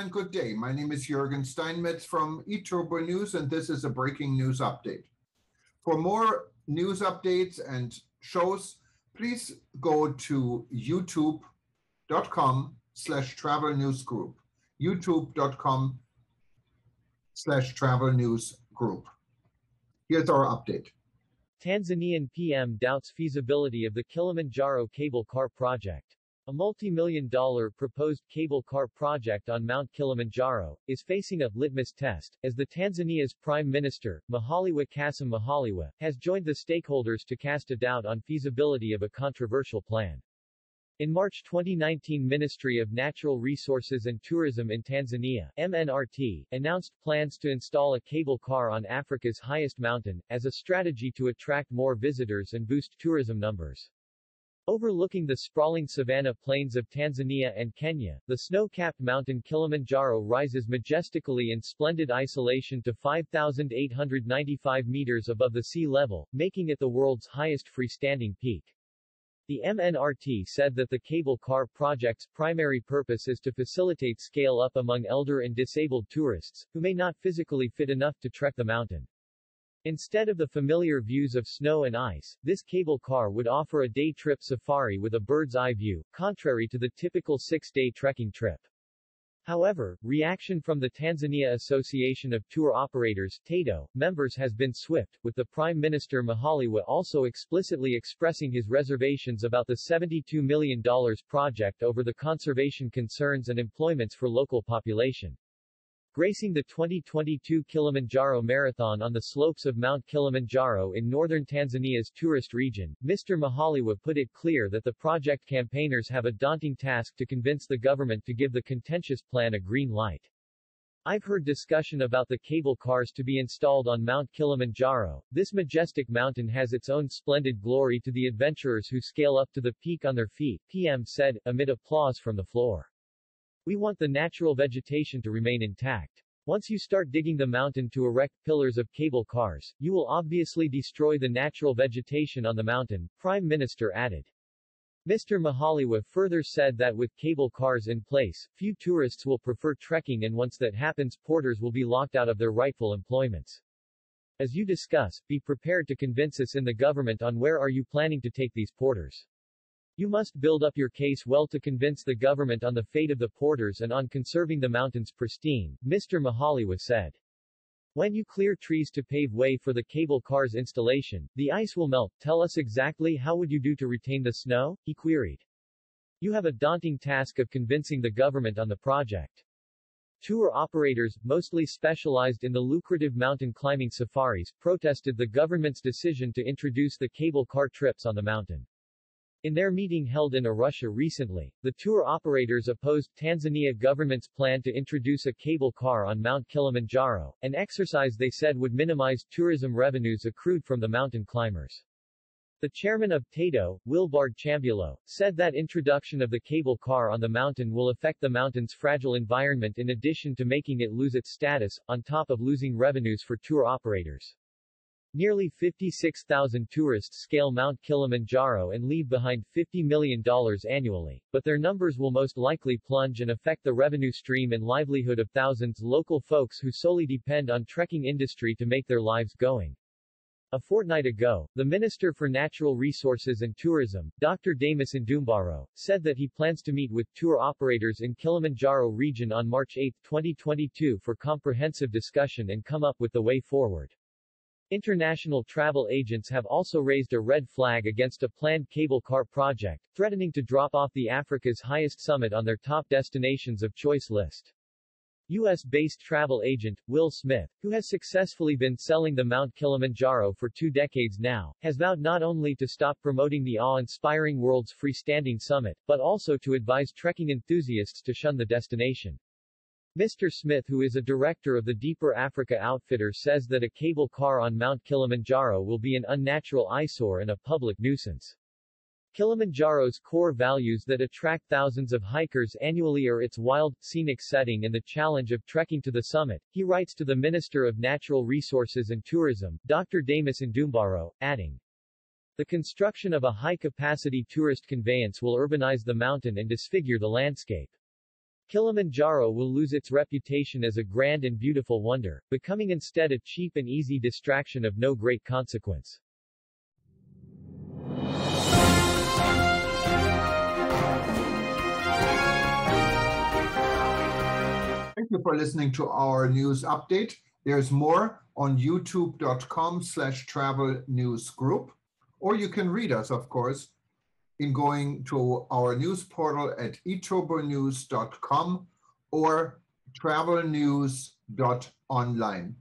and good day. My name is Jürgen Steinmetz from eTurboNews, and this is a breaking news update. For more news updates and shows, please go to youtube.com/travel news group. youtube.com/travel news group. Here's our update. Tanzanian PM doubts feasibility of the Kilimanjaro cable car project. A multi-million-dollar proposed cable car project on Mount Kilimanjaro is facing a litmus test, as the Tanzania's Prime Minister, Majaliwa Kassim Majaliwa, has joined the stakeholders to cast a doubt on feasibility of a controversial plan. In March 2019, Ministry of Natural Resources and Tourism in Tanzania (MNRT) announced plans to install a cable car on Africa's highest mountain, as a strategy to attract more visitors and boost tourism numbers. Overlooking the sprawling savanna plains of Tanzania and Kenya, the snow-capped mountain Kilimanjaro rises majestically in splendid isolation to 5,895 meters above the sea level, making it the world's highest freestanding peak. The MNRT said that the cable car project's primary purpose is to facilitate scale-up among elder and disabled tourists, who may not physically fit enough to trek the mountain. Instead of the familiar views of snow and ice, this cable car would offer a day-trip safari with a bird's-eye view, contrary to the typical 6-day trekking trip. However, reaction from the Tanzania Association of Tour Operators (TATO) members has been swift, with the Prime Minister Majaliwa also explicitly expressing his reservations about the $72 million project over the conservation concerns and employments for local population. Gracing the 2022 Kilimanjaro Marathon on the slopes of Mount Kilimanjaro in northern Tanzania's tourist region, Mr. Majaliwa put it clear that the project campaigners have a daunting task to convince the government to give the contentious plan a green light. I've heard discussion about the cable cars to be installed on Mount Kilimanjaro. This majestic mountain has its own splendid glory to the adventurers who scale up to the peak on their feet, PM said, amid applause from the floor. We want the natural vegetation to remain intact. Once you start digging the mountain to erect pillars of cable cars, you will obviously destroy the natural vegetation on the mountain, Prime Minister added. Mr. Majaliwa further said that with cable cars in place, few tourists will prefer trekking, and once that happens, porters will be locked out of their rightful employments. As you discuss, be prepared to convince us in the government on where are you planning to take these porters. You must build up your case well to convince the government on the fate of the porters and on conserving the mountains pristine, Mr. Majaliwa said. When you clear trees to pave way for the cable car's installation, the ice will melt. Tell us exactly how would you do to retain the snow? He queried. You have a daunting task of convincing the government on the project. Tour operators, mostly specialized in the lucrative mountain climbing safaris, protested the government's decision to introduce the cable car trips on the mountain. In their meeting held in Arusha recently, the tour operators opposed Tanzania government's plan to introduce a cable car on Mount Kilimanjaro, an exercise they said would minimize tourism revenues accrued from the mountain climbers. The chairman of TATO, Wilbard Chambulo, said that introduction of the cable car on the mountain will affect the mountain's fragile environment in addition to making it lose its status, on top of losing revenues for tour operators. Nearly 56,000 tourists scale Mount Kilimanjaro and leave behind $50 million annually, but their numbers will most likely plunge and affect the revenue stream and livelihood of thousands local folks who solely depend on trekking industry to make their lives going. A fortnight ago, the Minister for Natural Resources and Tourism, Dr. Damis Ndumbaro, said that he plans to meet with tour operators in Kilimanjaro region on March 8, 2022 for comprehensive discussion and come up with the way forward. International travel agents have also raised a red flag against a planned cable car project, threatening to drop off the Africa's highest summit on their top destinations of choice list. U.S.-based travel agent, Will Smith, who has successfully been selling the Mount Kilimanjaro for 2 decades now, has vowed not only to stop promoting the awe-inspiring world's freestanding summit, but also to advise trekking enthusiasts to shun the destination. Mr. Smith, who is a director of the Deeper Africa outfitter, says that a cable car on Mount Kilimanjaro will be an unnatural eyesore and a public nuisance. Kilimanjaro's core values that attract thousands of hikers annually are its wild, scenic setting and the challenge of trekking to the summit, he writes to the Minister of Natural Resources and Tourism, Dr. Damis Ndumbaro, adding, the construction of a high-capacity tourist conveyance will urbanize the mountain and disfigure the landscape. Kilimanjaro will lose its reputation as a grand and beautiful wonder, becoming instead a cheap and easy distraction of no great consequence. Thank you for listening to our news update. There's more on youtube.com/travel news group, or you can read us, of course, in going to our news portal at eTurboNews.com or travelnews.online.